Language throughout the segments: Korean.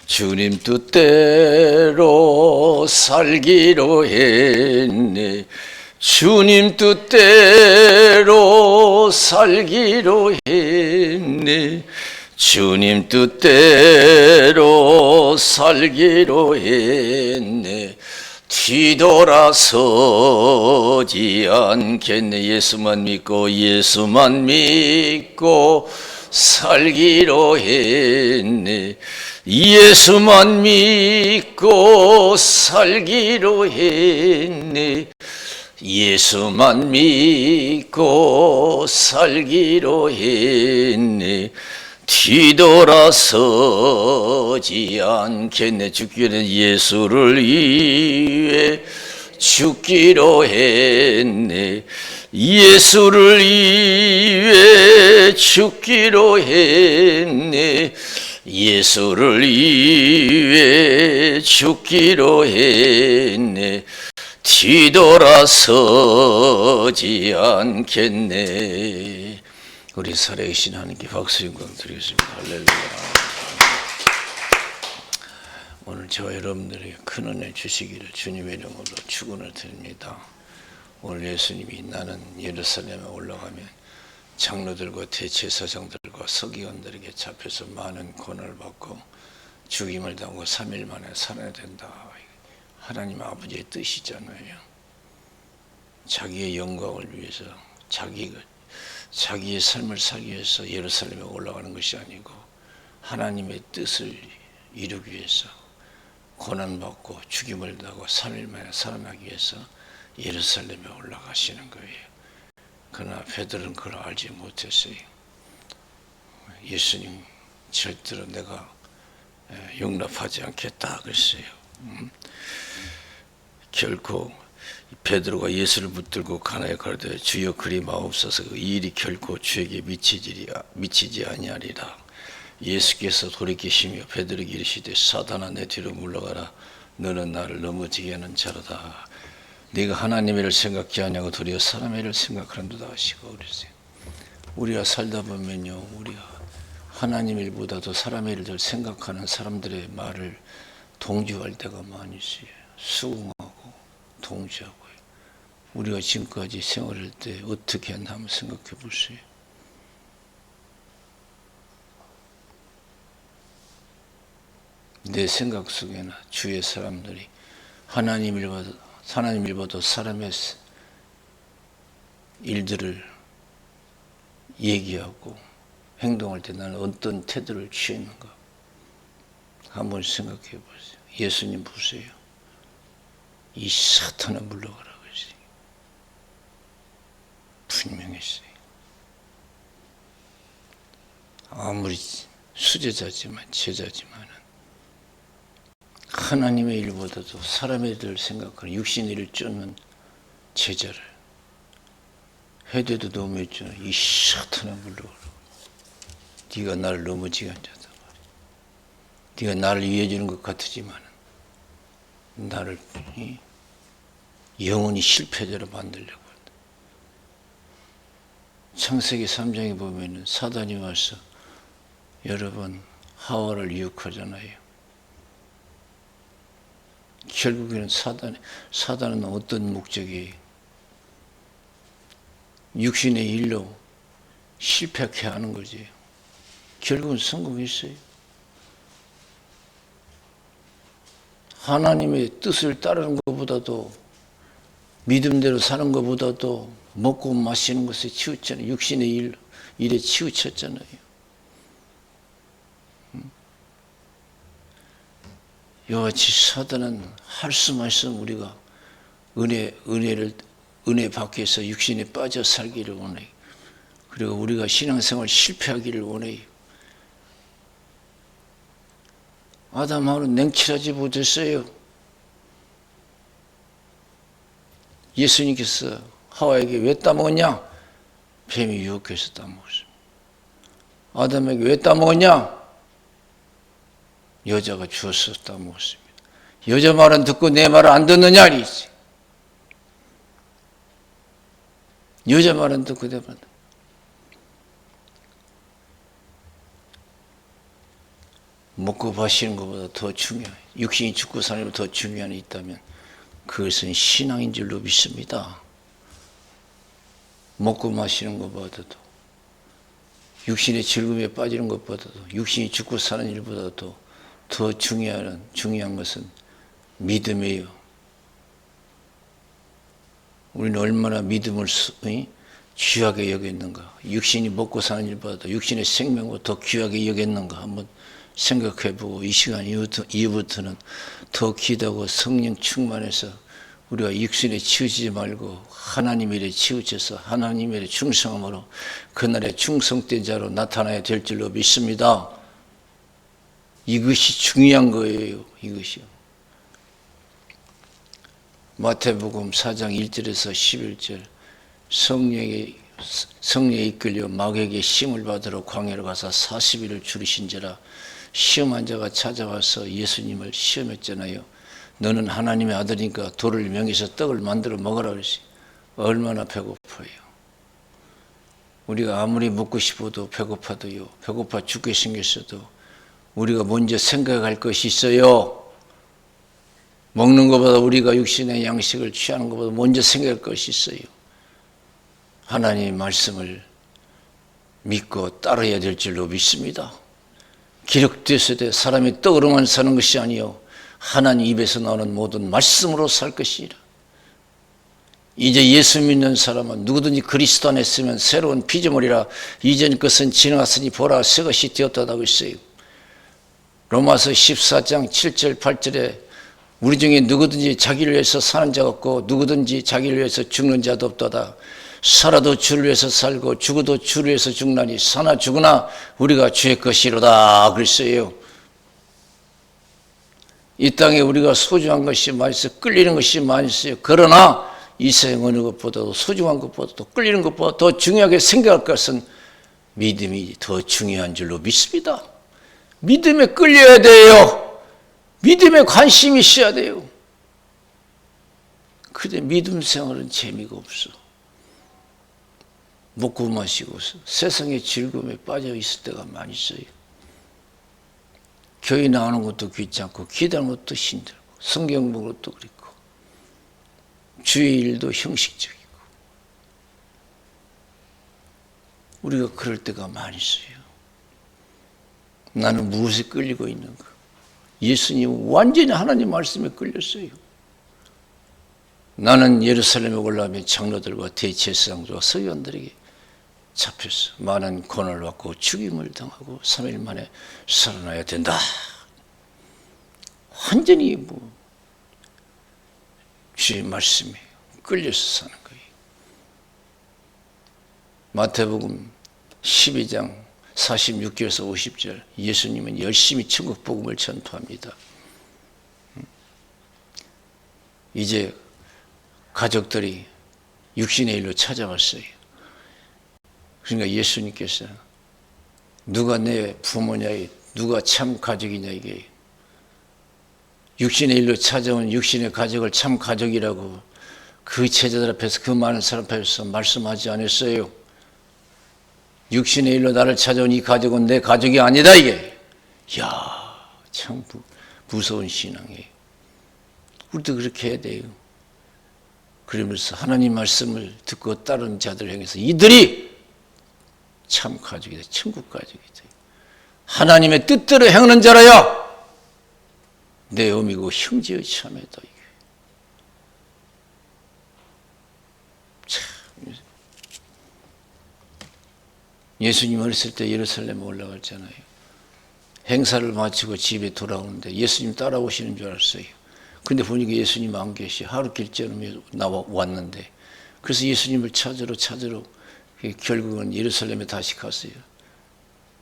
주님 뜻대로 살기로 했네. 주님 뜻대로 살기로 했네. 주님 뜻대로 살기로 했네. 뒤돌아서지 않겠네. 예수만 믿고 살기로 했네. 예수만 믿고 살기로 했네. 예수만 믿고 살기로 했네. 뒤돌아서지 않겠네. 죽기는 예수를 위해 죽기로 했네. 예수를 위해 죽기로 했네. 예수를 위해 죽기로 했네. 뒤돌아서지 않겠네. 우리 살아계신 하나님께 박수 영광 드리겠습니다. 할렐루야. 오늘 저와 여러분들에게 큰 은혜 주시기를 주님의 이름으로 축원을 드립니다. 오늘 예수님이 나는 예루살렘에 올라가면 장로들과 대제사장들과 서기관들에게 잡혀서 많은 고난을 받고 죽임을 당하고 3일 만에 살아야 된다. 하나님 아버지의 뜻이잖아요. 자기의 영광을 위해서 자기의 삶을 살기 위해서 예루살렘에 올라가는 것이 아니고 하나님의 뜻을 이루기 위해서 고난받고 죽임을 당하고 3일 만에 살아나기 위해서 예루살렘에 올라가시는 거예요. 그러나 베드로는 그걸 알지 못했어요. 예수님 절대로 내가 용납하지 않겠다 그랬어요. 결코 베드로가 예수를 붙들고 가나에 가로되 주여 그리 마옵소서. 이 일이 결코 주에게 미치지 아니하리라. 예수께서 돌이키시며 베드로에게 이르시되 사단아 내 뒤로 물러가라. 너는 나를 넘어지게 하는 자로다. 네가 하나님의 일을 생각지 아니하고 도리어 사람의 일을 생각하는도다 하시고 그랬어요. 우리가 살다 보면요, 우리가 하나님 일보다도 사람의 일을 생각하는 사람들의 말을 동조할 때가 많이 있어요. 수긍하고 동조하고요. 우리가 지금까지 생활할 때 어떻게 했나 한번 생각해 보세요. 내 생각 속에나 주위의 사람들이 하나님 일보다 사람의 일들을 얘기하고 행동할 때 나는 어떤 태도를 취했는가 한번 생각해 보세요. 예수님 보세요. 이 사탄아 물러가라 그랬어요. 분명했어요. 아무리 수제자지만 제자지만은 하나님의 일보다도 사람의 일을 생각하는 육신의 일을 쫓는 제자를 해대도 너무 했잖아. 이 사탄아 물러가라. 네가 나를 넘어지게 한 자다 말이야. 네가 나를 위해 주는 것 같으지만 나를 영원히 실패자로 만들려고 한다. 창세기 3장에 보면은 사단이 와서 여러분 하와를 유혹하잖아요. 결국에는 사단은 어떤 목적이에요? 육신의 일로 실패하게 하는 거지. 결국은 성공했어요. 하나님의 뜻을 따르는 것보다도 믿음대로 사는 것보다도 먹고 마시는 것에 치우쳤잖아요. 육신의 일에 치우쳤잖아요. 이와 같이 사단은 할 수 말씀 우리가 은혜 받기 위해서 육신에 빠져 살기를 원해요. 그리고 우리가 신앙생활 실패하기를 원해요. 아담하고는 냉철하지 못했어요. 예수님께서 하와에게 왜 따먹었냐? 뱀이 유혹해서 따먹었습니다. 아담에게 왜 따먹었냐? 여자가 주어서 따먹었습니다. 여자 말은 듣고 내 말을 안 듣느냐? 이지. 여자 말은 듣고 내 말은. 먹고 마시는 것보다 더 중요해. 육신이 죽고 사는 것보다 더 중요한 게 있다면 그것은 신앙인 줄로 믿습니다. 먹고 마시는 것보다도, 육신의 즐거움에 빠지는 것보다도, 육신이 죽고 사는 일보다도 더 중요한 것은 믿음이에요. 우리는 얼마나 믿음을 귀하게 여겼는가. 육신이 먹고 사는 일보다도 육신의 생명을 더 귀하게 여겼는가 한번 생각해보고, 이 시간 이후부터는 더 기도하고 성령 충만해서 우리가 육신에 치우치지 말고 하나님 일에 치우쳐서 하나님 일에 충성함으로 그날의 충성된 자로 나타나야 될 줄로 믿습니다. 이것이 중요한 거예요. 이것이요. 마태복음 4장 1절에서 11절, 성령에 이끌려 마귀에게 시험을 받으러 광야로 가서 40일을 줄이신지라. 시험한 자가 찾아와서 예수님을 시험했잖아요. 너는 하나님의 아들이니까 돌을 명해서 떡을 만들어 먹으라 그랬어요. 얼마나 배고파요. 우리가 아무리 먹고 싶어도 배고파도요, 배고파 죽게 생겼어도 우리가 먼저 생각할 것이 있어요. 먹는 것보다, 우리가 육신의 양식을 취하는 것보다 먼저 생각할 것이 있어요. 하나님의 말씀을 믿고 따라야 될 줄로 믿습니다. 기록되었을 사람이 떡으로만 사는 것이 아니요 하나님 입에서 나오는 모든 말씀으로 살 것이라. 이제 예수 믿는 사람은 누구든지 그리스도 안에 있으면 새로운 피조물이라. 이전 것은 지나갔으니 보라 새 것이 되었다고 했어요. 로마서 14장 7절 8절에 우리 중에 누구든지 자기를 위해서 사는 자가 없고 누구든지 자기를 위해서 죽는 자도 없도다. 살아도 주를 위해서 살고 죽어도 주를 위해서 죽나니 사나 죽으나 우리가 주의 것이로다 그랬어요. 이 땅에 우리가 소중한 것이 많이 있어요. 끌리는 것이 많이 있어요. 그러나 이 세상 어느 것보다도 소중한 것보다도 끌리는 것보다 더 중요하게 생각할 것은 믿음이 더 중요한 줄로 믿습니다. 믿음에 끌려야 돼요. 믿음에 관심이 있어야 돼요. 근데 믿음 생활은 재미가 없어. 먹고 마시고 세상의 즐거움에 빠져 있을 때가 많이 있어요. 교회 나오는 것도 귀찮고 기도하는 것도 힘들고 성경 보는 것도 그렇고 주의 일도 형식적이고 우리가 그럴 때가 많이 있어요. 나는 무엇에 끌리고 있는가? 예수님은 완전히 하나님 말씀에 끌렸어요. 나는 예루살렘에 올라가면 장로들과 대제사장들과 서기관들에게 잡혔어. 많은 고난을 받고 죽임을 당하고 3일 만에 살아나야 된다. 완전히 주의 말씀에 끌려서 사는 거예요. 마태복음 12장 46절에서 50절, 예수님은 열심히 천국 복음을 전파합니다. 이제 가족들이 육신의 일로 찾아왔어요. 그러니까 예수님께서 누가 내 부모냐, 누가 참 가족이냐, 이게 육신의 일로 찾아온 육신의 가족을 참 가족이라고 그 제자들 앞에서, 그 많은 사람 앞에서 말씀하지 않았어요. 육신의 일로 나를 찾아온 이 가족은 내 가족이 아니다, 이게. 이야, 참 무서운 신앙이에요. 우리도 그렇게 해야 돼요. 그러면서 하나님 말씀을 듣고 따르는 자들 향해서 이들이 참 가족이다, 천국 가족이다. 하나님의 뜻대로 행하는 자라야 내 어미고 형제의 참이다. 이게 참. 예수님 어렸을 때 예루살렘에 올라갔잖아요. 행사를 마치고 집에 돌아오는데 예수님 따라오시는 줄 알았어요. 근데 보니까 예수님 안 계시. 하루 길쯤에 왔는데, 그래서 예수님을 찾으러 결국은 예루살렘에 다시 갔어요.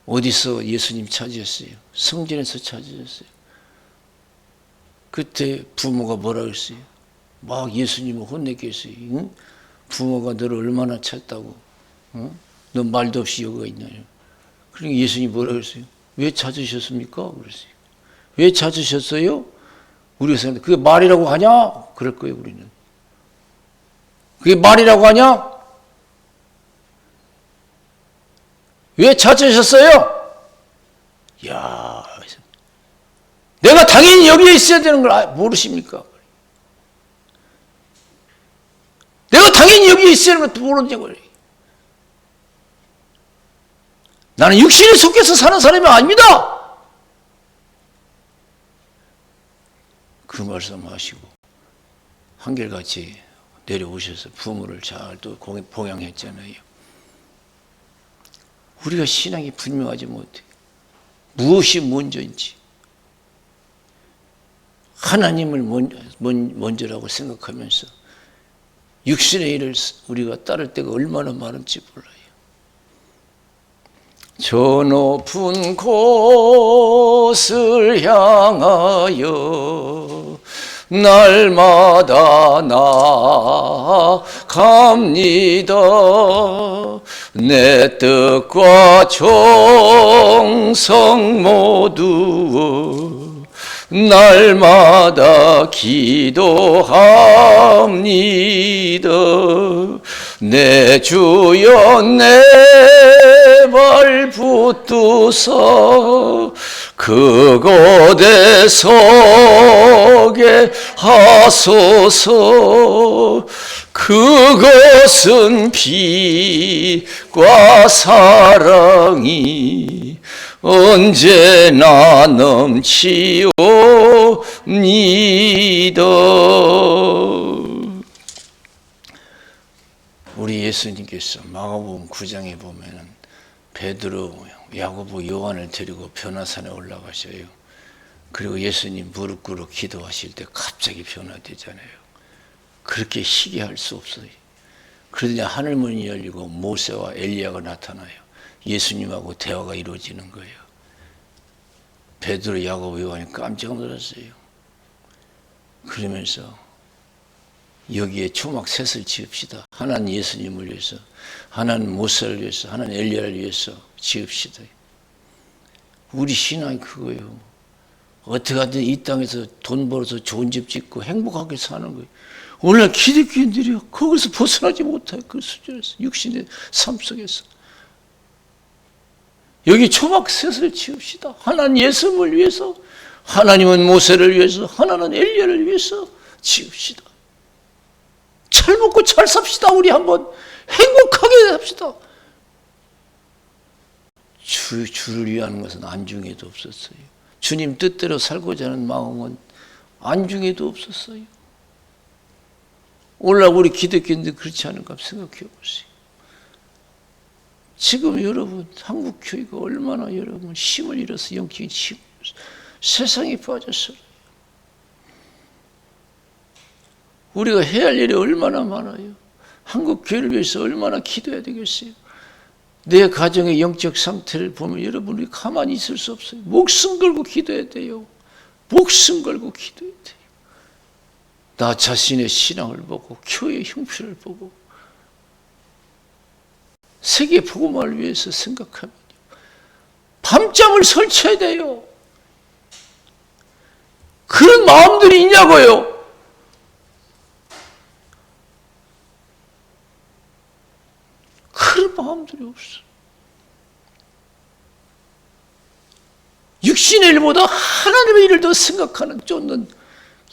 어디서 예수님 찾으셨어요? 성전에서 찾으셨어요. 그때 부모가 뭐라 그랬어요? 막 예수님을 혼내겠어요. 응? 부모가 너를 얼마나 찾다고, 응? 너 말도 없이 여기가 있냐. 그러니까 예수님이 뭐라 그랬어요? 왜 찾으셨습니까? 그랬어요. 왜 찾으셨어요? 우리가 생각해, 그게 말이라고 하냐? 그럴 거예요, 우리는. 그게 말이라고 하냐? 왜 찾으셨어요? 이야, 내가 당연히 여기에 있어야 되는 걸 모르십니까? 내가 당연히 여기에 있어야 되는 걸 모르냐고요. 나는 육신에 속해서 사는 사람이 아닙니다. 그 말씀하시고 한결같이 내려오셔서 부모를 잘 또 봉양했잖아요. 우리가 신앙이 분명하지 못해. 무엇이 먼저인지. 하나님을 먼저라고 생각하면서 육신의 일을 우리가 따를 때가 얼마나 많은지 몰라요. 저 높은 곳을 향하여 날마다 나아갑니다. 내 뜻과 정성 모두 날마다 기도합니다. 내 주여 내 발 붙드사 그곳에 서게 하소서. 그것은 빛과 사랑이 언제나 넘치옵니다. 우리 예수님께서 마가복음 9장에 보면은 베드로, 야고보, 요한을 데리고 변화산에 올라가셔요. 그리고 예수님 무릎 꿇어 기도하실 때 갑자기 변화되잖아요. 그렇게 희귀할 수 없어요. 그러더니 하늘문이 열리고 모세와 엘리야가 나타나요. 예수님하고 대화가 이루어지는 거예요. 베드로, 야고보, 요한이 깜짝 놀랐어요. 그러면서 여기에 초막셋을 지읍시다. 하나는 예수님을 위해서, 하나는 모세를 위해서, 하나는 엘리야를 위해서 지읍시다. 우리 신앙이 그거예요. 어떻게 하든 이 땅에서 돈 벌어서 좋은 집 짓고 행복하게 사는 거예요. 오늘날 기독교인들이 거기서 벗어나지 못해요. 그 수준에서, 육신의 삶 속에서. 여기 초막셋을 지읍시다. 하나는 예수님을 위해서, 하나님은 모세를 위해서, 하나는 엘리야를 위해서 지읍시다. 잘 먹고 잘 삽시다. 우리 한번 행복하게 삽시다. 주를 위하는 것은 안중에도 없었어요. 주님 뜻대로 살고자 하는 마음은 안중에도 없었어요. 오늘날 우리 기독교인들 그렇지 않은가 생각해 보세요. 지금 여러분 한국 교회가 얼마나 여러분 힘을 잃어서 영적인 힘을 잃어서 세상에 빠졌어요. 우리가 해야 할 일이 얼마나 많아요. 한국 교회를 위해서 얼마나 기도해야 되겠어요. 내 가정의 영적 상태를 보면 여러분 우리 가만히 있을 수 없어요. 목숨 걸고 기도해야 돼요. 목숨 걸고 기도해야 돼요. 나 자신의 신앙을 보고 교회의 형편을 보고 세계 복음화를 위해서 생각하면요. 밤잠을 설쳐야 돼요. 그런 마음들이 있냐고요. 그런 마음들이 없어. 육신의 일보다 하나님의 일을 더 생각하는 쫓는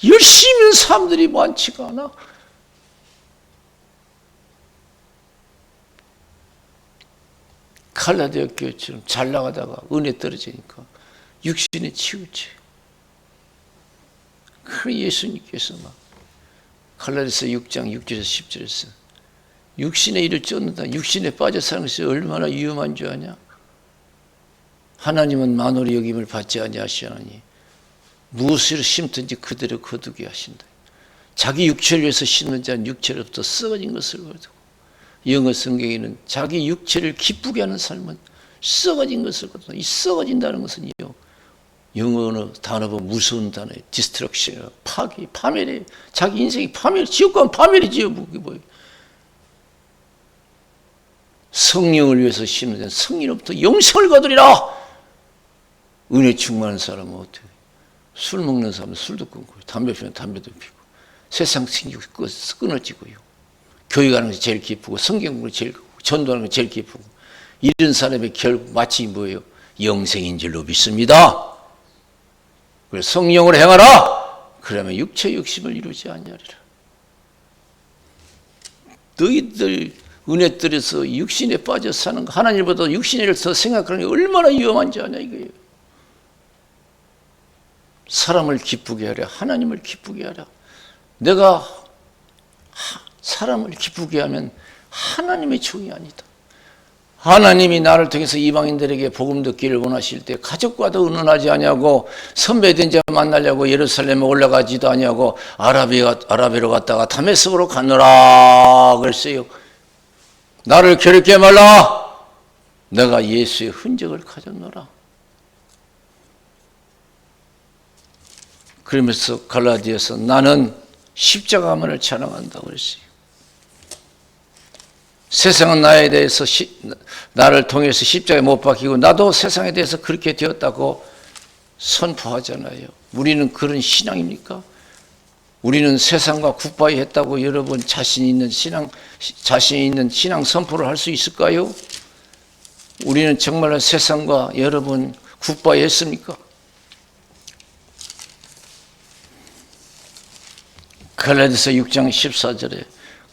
열심히 있는 사람들이 많지가 않아. 갈라디아 교회처럼 잘 나가다가 은혜 떨어지니까 육신에 치우쳐. 그 예수님께서 막 갈라디아서 6장 6절에서 10절에서 육신의 일을 쫓는다. 육신에 빠져 사는 것이 얼마나 위험한 줄 아냐? 하나님은 만홀히 여김을 받지 아니하시나니 무엇을 심든지 그대로 거두게 하신다. 자기 육체를 위해서 심는 자는 육체로부터 썩어진 것을 거두고, 영어 성경에는 자기 육체를 기쁘게 하는 삶은 썩어진 것을 거두고, 이 썩어진다는 것은요, 영어는 단어가 무서운 단어예요. 디스트럭션, 파괴, 파멸이에요. 자기 인생이 파멸, 지옥 가면 파멸이지요. 그게 뭐예요? 성령을 위해서 심는 자는 성령으로부터 영생을 거두리라. 은혜 충만한 사람은 어떻게? 술 먹는 사람은 술도 끊고, 담배 피우면 담배도 피우고, 세상 생기고 끊어지고요. 교회 가는 것이 제일 기쁘고, 성경 공부 제일 기쁘고, 전도하는 것이 제일 기쁘고, 이런 사람의 결국 마치 뭐예요? 영생인 줄로 믿습니다. 성령으로 행하라. 그러면 육체 욕심을 이루지 아니하리라. 너희들 은혜들에서 육신에 빠져 사는 거, 하나님보다 육신을 더 생각하는 게 얼마나 위험한지 아냐 이거예요. 사람을 기쁘게 하라, 하나님을 기쁘게 하라. 내가 사람을 기쁘게 하면 하나님의 종이 아니다. 하나님이 나를 통해서 이방인들에게 복음 듣기를 원하실 때 가족과도 의논하지 아니하고 선배된 자 만나려고 예루살렘에 올라가지도 아니하고 아라비로 갔다가 다메섹으로 가노라 그랬어요. 나를 괴롭게 말라. 내가 예수의 흔적을 가졌노라. 그러면서 갈라디아서 나는 십자가만을 찬양한다고 그랬어요. 세상은 나에 대해서 나를 통해서 십자가에 못 박히고 나도 세상에 대해서 그렇게 되었다고 선포하잖아요. 우리는 그런 신앙입니까? 우리는 세상과 굿바이 했다고 여러분 자신 있는 신앙 선포를 할 수 있을까요? 우리는 정말로 세상과 여러분 굿바이 했습니까? 갈라디아서 6장 14절에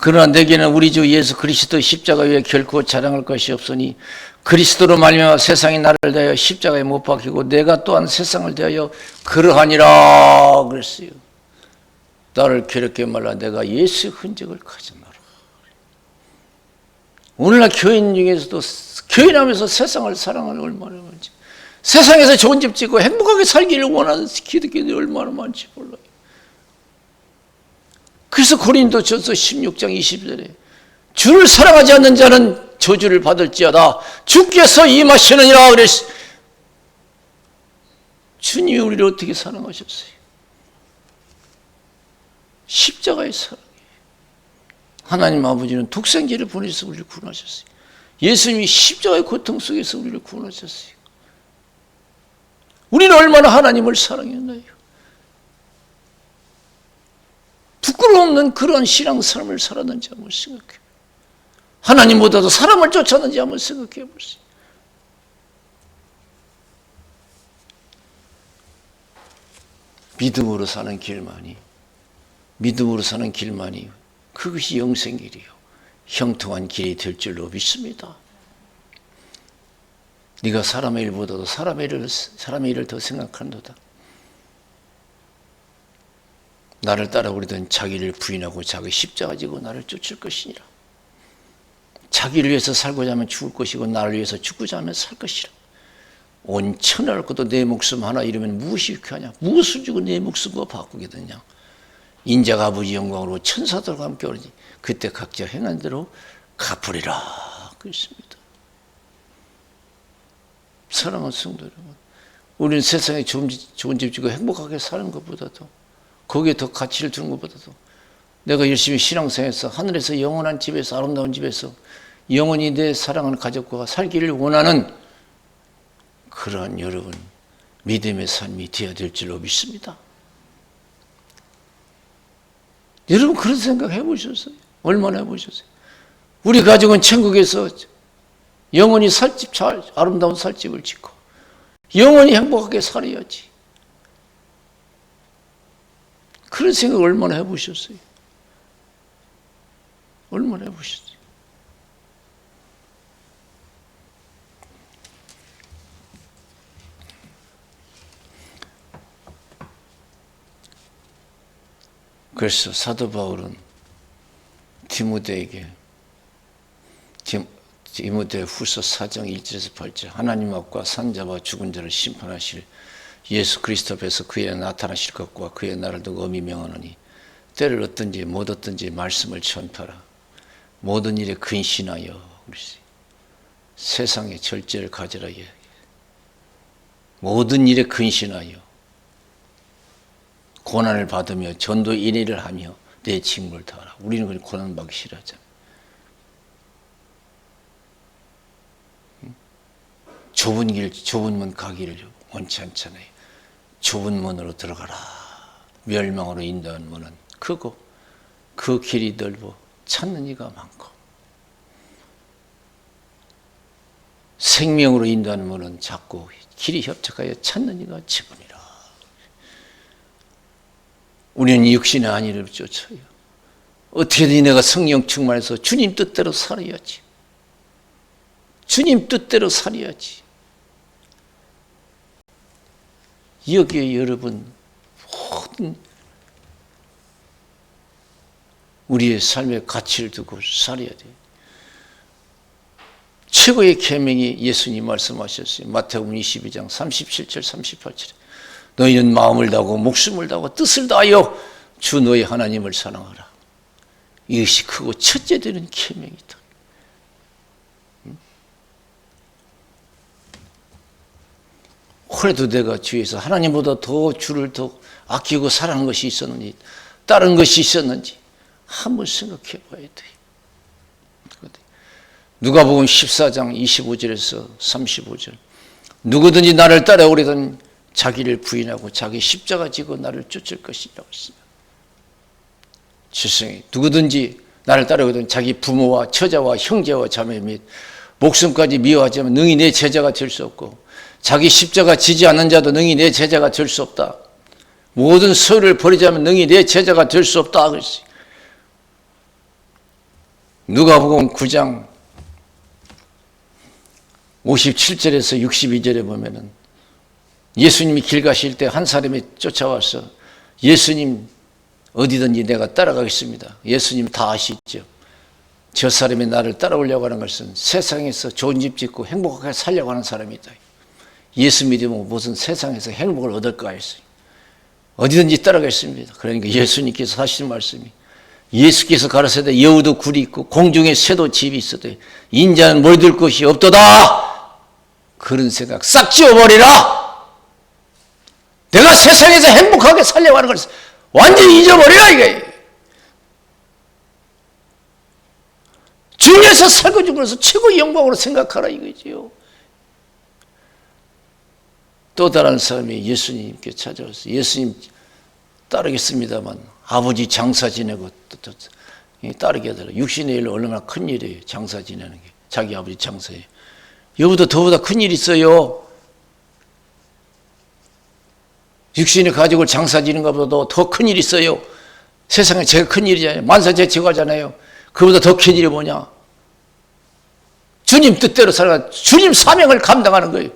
그러나 내게는 우리 주 예수 그리스도의 십자가 위에 결코 자랑할 것이 없으니 그리스도로 말미암아 세상이 나를 대하여 십자가에 못 박히고 내가 또한 세상을 대하여 그러하니라 그랬어요. 나를 괴롭게 말라. 내가 예수의 흔적을 가졌노라. 오늘날 교인 중에서도 교인하면서 세상을 사랑하는 얼마나 많지. 세상에서 좋은 집 짓고 행복하게 살기를 원하는 기독교인들이 얼마나 많지 몰라요. 그래서 고린도전서 16장 20절에 주를 사랑하지 않는 자는 저주를 받을지어다. 주께서 임하시느니라 그랬어요. 주님이 우리를 어떻게 사랑하셨어요? 십자가의 사랑이에요. 하나님 아버지는 독생자를 보내서 우리를 구원하셨어요. 예수님이 십자가의 고통 속에서 우리를 구원하셨어요. 우리는 얼마나 하나님을 사랑했나요? 부끄러움 없는 그러한 신앙 삶을 살았는지 한번 생각해요. 하나님보다도 사람을 쫓았는지 한번 생각해 보세요. 믿음으로 사는 길만이 그것이 영생길이요 형통한 길이 될 줄로 믿습니다. 네가 사람의 일보다도 사람의 일을 더 생각한도다. 나를 따라오려던 자기를 부인하고 자기 십자가 지고 나를 쫓을 것이니라. 자기를 위해서 살고자 하면 죽을 것이고 나를 위해서 죽고자 하면 살 것이라. 온 천하를 것도 내 목숨 하나 잃으면 무엇이 유쾌하냐. 무엇을 주고 내 목숨과 바꾸겠느냐. 인자가 아버지 영광으로 천사들과 함께 오르니 그때 각자 행한 대로 갚으리라 그랬습니다. 사랑하는 성도 여러분, 우리는 세상에 좋은 집 짓고 행복하게 사는 것보다도 거기에 더 가치를 두는 것보다도 내가 열심히 신앙생활에서 하늘에서 영원한 집에서 아름다운 집에서 영원히 내 사랑하는 가족과 살기를 원하는 그러한 여러분 믿음의 삶이 되어야 될 줄로 믿습니다. 여러분 그런 생각 해보셨어요? 얼마나 해보셨어요? 우리 가족은 천국에서 영원히 살집 잘 아름다운 살집을 짓고 영원히 행복하게 살아야지. 그런 생각 얼마나 해보셨어요? 얼마나 해보셨어요? 그래서 사도 바울은 디모데에게 디모데 후서 4장 1절에서 8절 하나님 앞과 산자와 죽은 자를 심판하실 예수 그리스도 앞에서 그의 나타나실 것과 그의 날을 두고 엄히 명하노니 때를 얻든지 못 얻든지 말씀을 전파라. 모든 일에 근신하여 그랬어요. 세상에 절제를 가지라. 모든 일에 근신하여 고난을 받으며 전도 인의를 하며 내 직무를 다하라. 우리는 그냥 고난 받기 싫어하잖아요. 좁은 길, 좁은 문 가기를 원치 않잖아요. 좁은 문으로 들어가라. 멸망으로 인도하는 문은 크고 그 길이 넓어 찾는 이가 많고 생명으로 인도하는 문은 작고 길이 협착하여 찾는 이가 지금이라. 우리는 육신의 안위를 쫓아요. 어떻게든 내가 성령 충만해서 주님 뜻대로 살아야지. 주님 뜻대로 살아야지. 여기에 여러분 모든 우리의 삶의 가치를 두고 살아야 돼요. 최고의 계명이 예수님 말씀하셨어요. 마태복음 22장 37절 38절에 너희는 마음을 다하고 목숨을 다하고 뜻을 다하여 주 너희 하나님을 사랑하라. 이것이 크고 첫째 되는 계명이다. 그래도 내가 주위에서 하나님보다 더 주를 더 아끼고 사랑하는 것이 있었는지 다른 것이 있었는지 한번 생각해 봐야 돼요. 누가복음 14장 25절에서 35절 누구든지 나를 따라오려든 자기를 부인하고 자기 십자가 지고 나를 쫓을 것이라고 했습니다. 세상에 누구든지 나를 따라오려든 자기 부모와 처자와 형제와 자매 및 목숨까지 미워하지 않으면 능히 내 제자가 될 수 없고 자기 십자가 지지 않는 자도 능히 내 제자가 될 수 없다. 모든 소유를 버리자면 능히 내 제자가 될 수 없다. 그랬어요. 누가복음 9장 57절에서 62절에 보면은 예수님이 길 가실 때 한 사람이 쫓아와서 예수님 어디든지 내가 따라가겠습니다. 예수님 다 아시죠. 저 사람이 나를 따라오려고 하는 것은 세상에서 좋은 집 짓고 행복하게 살려고 하는 사람이다. 예수 믿으면 무슨 세상에서 행복을 얻을까 했어요. 어디든지 따라가겠습니다. 그러니까 예수님께서 하시는 말씀이 예수께서 가라사대 여우도 굴이 있고 공중에 새도 집이 있어도 인자는 물들 것이 없도다. 그런 생각 싹 지워버리라. 내가 세상에서 행복하게 살려고 하는 것을 완전히 잊어버리라 이거예요. 주님에서 살고 죽은 것을 최고의 영광으로 생각하라 이거지요. 또 다른 사람이 예수님께 찾아와서 예수님 따르겠습니다만 아버지 장사 지내고 또 따르게 해달라. 육신의 일은 얼마나 큰 일이에요. 장사 지내는 게. 자기 아버지 장사예요. 여보도 더보다 큰 일 있어요. 육신의 가족을 장사 지는 것보다 더 큰 일 있어요. 세상에 제일 큰 일이잖아요. 만사제치고하잖아요. 그보다 더 큰 일이 뭐냐? 주님 뜻대로 살아가 주님 사명을 감당하는 거예요.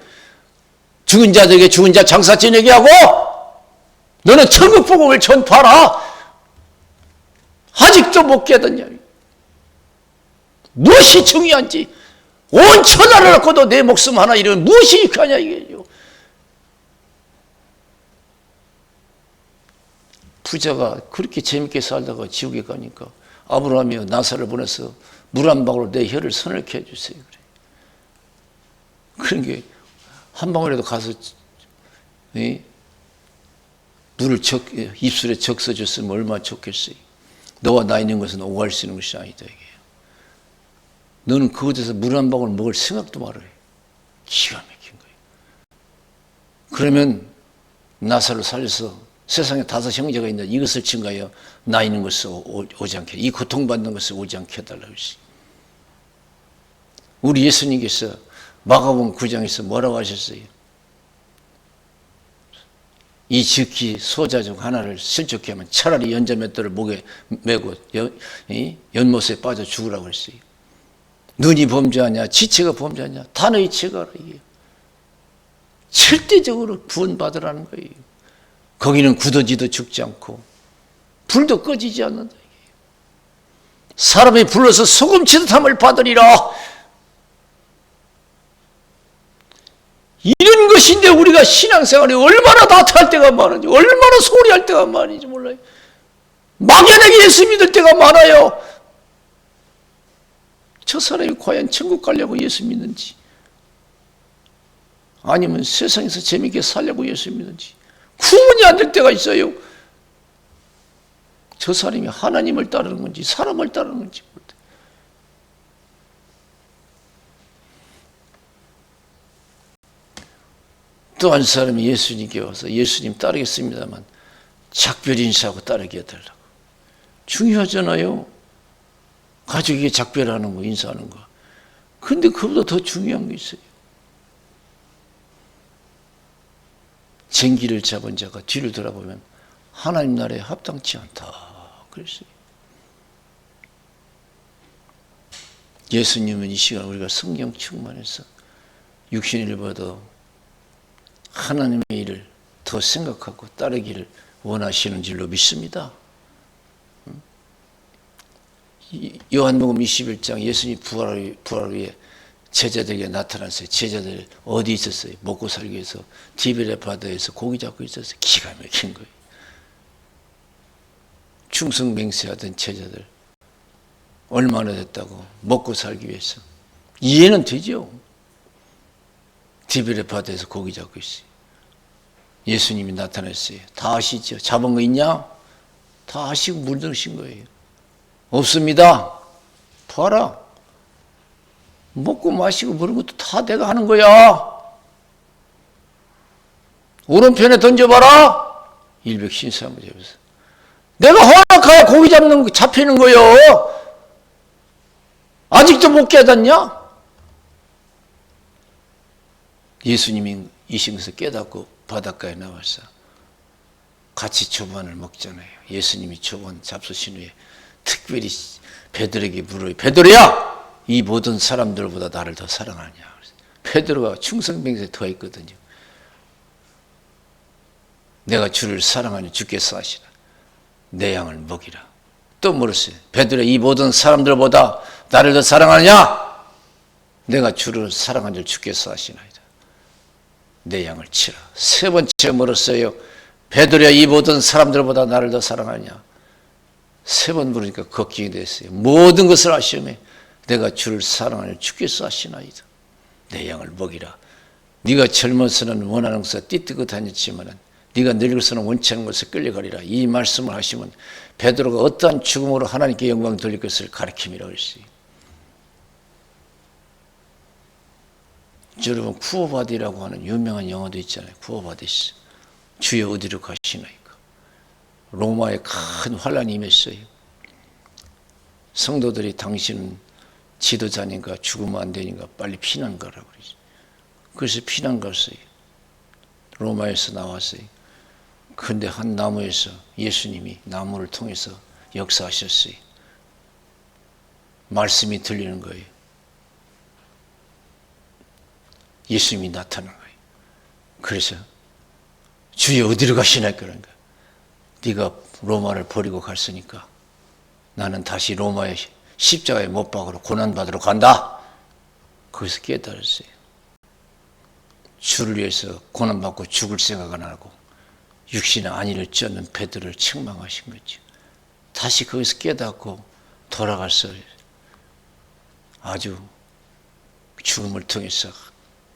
죽은 자들에게 죽은 자 장사 지내게 하고 너는 천국 복음을 전파하라. 아직도 못 깨닫냐. 무엇이 중요한지 온 천하를 갖고도 내 목숨 하나 잃으면 무엇이 유익하냐 이게요. 부자가 그렇게 재밌게 살다가 지옥에 가니까 아브라함이 나사를 보내서 물 한 방울로 내 혀를 서늘케 해주세요. 그런 게 한 방울이라도 가서 물을 입술에 적셔줬으면 얼마나 좋겠어요. 너와 나 있는 것은 오갈 수 있는 것이 아니다. 이게. 너는 그곳에서 물 한 방울 먹을 생각도 말아요. 기가 막힌 거예요. 그러면 나사를 살려서 세상에 5 형제가 있는데 이것을 증가하여 나 있는 것을 오지 않게 이 고통받는 것을 오지 않게 해달라고 했어요. 우리 예수님께서 마가복음 9장에서 뭐라고 하셨어요? 이 지극히 소자 중 하나를 실족케 하면 차라리 연자맷돌을 목에 메고 연못에 빠져 죽으라고 했어요. 눈이 범죄하냐 지체가 범죄하냐 단의 체가라. 이게 절대적으로 구원받으라는 거예요. 거기는 굳어지도 죽지 않고 불도 꺼지지 않는다. 사람이 불러서 소금치듯함을 받으리라. 이런 것인데 우리가 신앙생활이 얼마나 다투할 때가 많은지 얼마나 소리할 때가 많은지 몰라요. 막연하게 예수 믿을 때가 많아요. 저 사람이 과연 천국 가려고 예수 믿는지 아니면 세상에서 재미있게 살려고 예수 믿는지 구분이 안 될 때가 있어요. 저 사람이 하나님을 따르는 건지 사람을 따르는 건지 모르겠어요. 또 한 사람이 예수님께 와서 예수님 따르겠습니다만 작별 인사하고 따르게 해달라고. 중요하잖아요. 가족에게 작별하는 거 인사하는 거. 근데 그보다 더 중요한 게 있어요. 쟁기를 잡은 자가 뒤를 돌아보면 하나님 나라에 합당치 않다 그랬어요. 예수님은 이 시간 우리가 성령 충만해서 육신일보다 하나님의 일을 더 생각하고 따르기를 원하시는 줄로 믿습니다. 요한복음 21장 예수님 부활 후에 제자들에게 나타났어요. 제자들 어디 있었어요? 먹고 살기 위해서 디베레 바다에서 고기 잡고 있었어요. 기가 막힌 거예요. 충성맹세하던 제자들 얼마나 됐다고 먹고 살기 위해서 이해는 되죠. 디베레 바다에서 고기 잡고 있어요. 예수님이 나타났어요. 다 아시죠? 잡은 거 있냐? 다 아시고 물드신 거예요. 없습니다. 봐라. 먹고 마시고 그런 것도 다 내가 하는 거야. 오른편에 던져봐라. 일백신사무 잡아서 내가 허락하여 고기 잡는 거 잡히는 거요. 아직도 못 깨닫냐? 예수님이 이 시간에서 깨닫고 바닷가에 나와서 같이 조반을 먹잖아요. 예수님이 조반 잡수신 후에 특별히 베드로에게 물어요. 베드로야, 이 모든 사람들보다 나를 더 사랑하냐? 베드로가 충성맹세 더했거든요. 내가 주를 사랑하니 주께서 하시라. 내 양을 먹이라. 또 물었어요. 베드로야, 이 모든 사람들보다 나를 더 사랑하냐? 내가 주를 사랑한 줄 주께서 하시나이다. 내 양을 치라. 세 번째 물었어요. 베드로야, 이 모든 사람들보다 나를 더 사랑하냐? 세 번 물으니까 걱정이 됐어요. 모든 것을 아시오매 내가 주를 사랑하는 주께서 하시나이다. 내 양을 먹이라. 네가 젊어서는 원하는 것을 띠뜨고 다녔지만 네가 늙어서는 원치 않는 것을 끌려가리라. 이 말씀을 하시면 베드로가 어떠한 죽음으로 하나님께 영광 돌릴 것을 가르침이라고 했어요. 여러분, 구호받으라고 하는 유명한 영화도 있잖아요. 구호받으시. 주여 어디로 가시나이까? 로마에 큰 환란이 임했어요. 성도들이 당신은 지도자니까 죽으면 안 되니까 빨리 피난 가라고 그러죠. 그래서 피난 갔어요. 로마에서 나왔어요. 근데 한 나무에서 예수님이 나무를 통해서 역사하셨어요. 말씀이 들리는 거예요. 예수님이 나타난 거예요. 그래서 주여 어디로 가시나이까? 그러니까 네가 로마를 버리고 갔으니까 나는 다시 로마의 십자가에 못 박으러 고난받으러 간다. 거기서 깨달았어요. 주를 위해서 고난받고 죽을 생각 안 하고 육신의 안위를 쫓는 베드로를 책망하신 거죠. 다시 거기서 깨닫고 돌아가서 아주 죽음을 통해서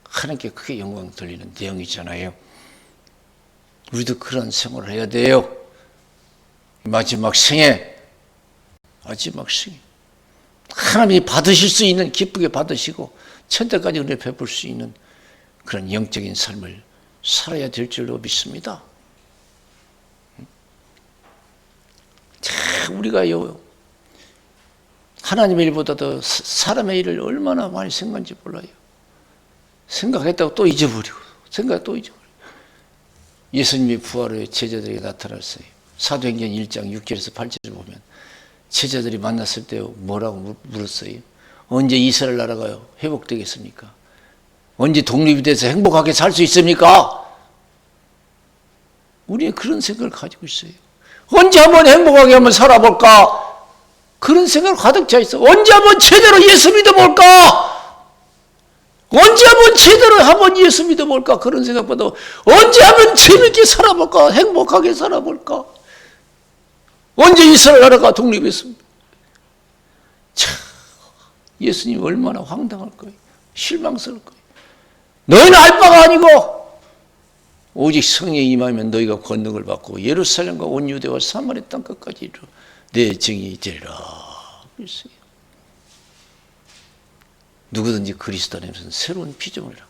하나님께 크게 영광 돌리는 내용이잖아요. 우리도 그런 생활을 해야 돼요. 마지막 생에 하나님이 받으실 수 있는, 기쁘게 받으시고 천대까지 은혜 베풀 수 있는 그런 영적인 삶을 살아야 될 줄로 믿습니다. 자, 우리가요, 하나님의 일보다 더 사람의 일을 얼마나 많이 생각한지 몰라요. 생각했다고 또 잊어버리고, 예수님이 부활 후에 제자들에게 나타났어요. 사도행전 1장 6절에서 8절을 보면 제자들이 만났을 때 뭐라고 물었어요? 언제 이스라엘 나라가 회복되겠습니까? 언제 독립이 돼서 행복하게 살 수 있습니까? 우리는 그런 생각을 가지고 있어요. 언제 한번 행복하게 한번 살아볼까? 그런 생각을 가득 차 있어. 언제 한번 제대로 예수 믿어볼까? 언제 한번 예수 믿어볼까? 그런 생각보다 언제 한번 재밌게 살아볼까? 행복하게 살아볼까? 언제 이스라엘 나라가 독립했습니까? 참, 예수님 얼마나 황당할 거예요. 실망스러울 거예요. 너희는 알 바가 아니고 오직 성령이 임하면 너희가 권능을 받고 예루살렘과 온 유대와 사마리아 땅 끝까지 이르러 내 증인이 되리라. 그랬어요. 누구든지 그리스도 안에서는 새로운 피조물이라.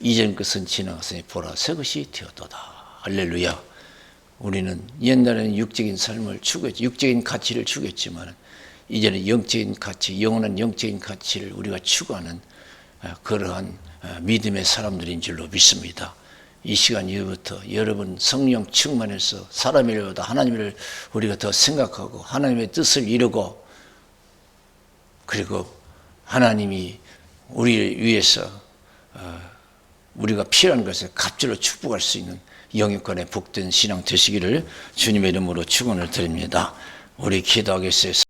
이전 것은 지나갔으니 보라 새 것이 되었도다. 할렐루야. 우리는 옛날에는 육적인 삶을 추구했지, 육적인 가치를 추구했지만 이제는 영적인 가치, 영원한 영적인 가치를 우리가 추구하는 그러한 믿음의 사람들인 줄로 믿습니다. 이 시간 이후부터 여러분 성령 충만해서 사람의 일보다 하나님을 우리가 더 생각하고 하나님의 뜻을 이루고, 그리고 하나님이 우리를 위해서 우리가 필요한 것을 갑절로 축복할 수 있는 영육간의 복된 신앙 되시기를 주님의 이름으로 축원을 드립니다. 우리 기도하겠어요.